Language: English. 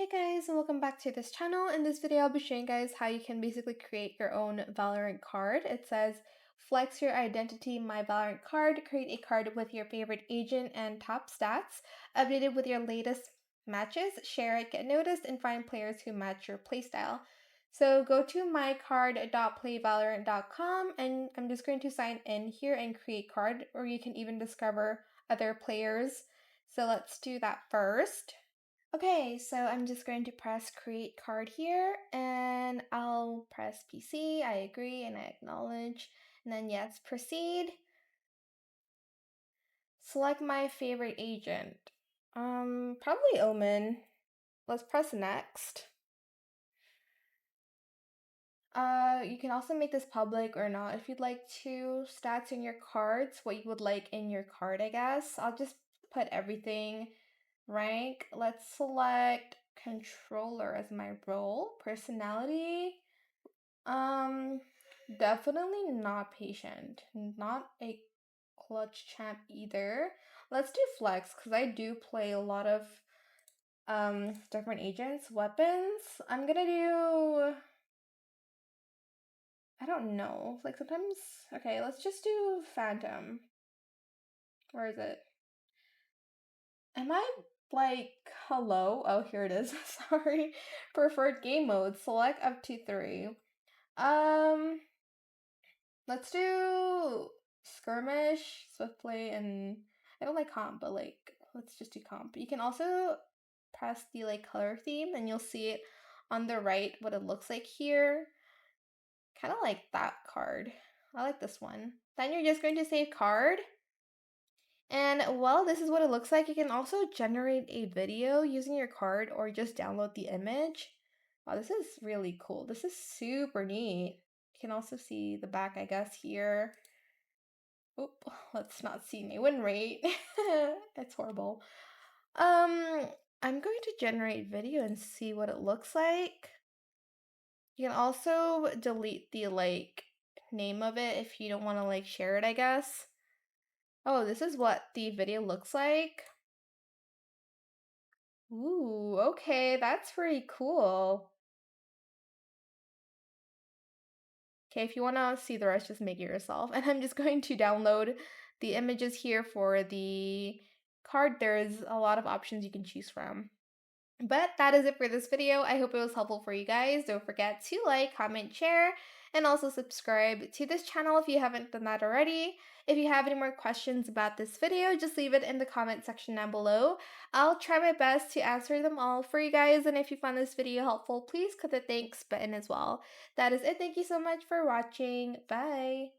Hey guys, and welcome back to this channel. In this video, I'll be showing you guys how you can basically create your own Valorant card. It says, flex your identity, MyValorant Card, create a card with your favorite agent and top stats, update it with your latest matches, share it, get noticed, and find players who match your playstyle. So go to mycard.playvalorant.com, and I'm just going to sign in here and create card, or you can even discover other players. So let's do that first. Okay, so I'm just going to press create card here and I'll press PC, I agree and I acknowledge, and then yes, proceed. Select my favorite agent. Probably Omen. Let's press next. You can also make this public or not if you'd like to. Stats in your cards, what you would like in your card, I guess. I'll just put everything. Rank, let's select controller as my role. Personality, definitely not patient. Not a clutch champ either. Let's do flex, because I do play a lot of different agents. Weapons, I'm gonna do, I don't know, like sometimes, okay, let's just do phantom. Where is it? Am I like, hello? Oh, here it is. Sorry. Preferred game mode. Select up to 3. Um, let's do skirmish, swift play, and I don't like comp, but like, let's just do comp. You can also press the like color theme and you'll see it on the right what it looks like here. Kind of like that card. I like this one. Then you're just going to save card. And well, this is what it looks like. You can also generate a video using your card or just download the image. Wow, this is really cool. This is super neat. You can also see the back, I guess, here. Oop, let's not see my win rate. It's horrible. I'm going to generate video and see what it looks like. You can also delete the like name of it if you don't want to like share it, I guess. Oh, this is what the video looks like. Ooh, okay, that's pretty cool. Okay, if you want to see the rest, just make it yourself. And I'm just going to download the images here for the card. There's a lot of options you can choose from. But that is it for this video. I hope it was helpful for you guys. Don't forget to like, comment, share, and also subscribe to this channel if you haven't done that already. If you have any more questions about this video, just leave it in the comment section down below. I'll try my best to answer them all for you guys, and if you found this video helpful, please click the thanks button as well. That is it. Thank you so much for watching. Bye!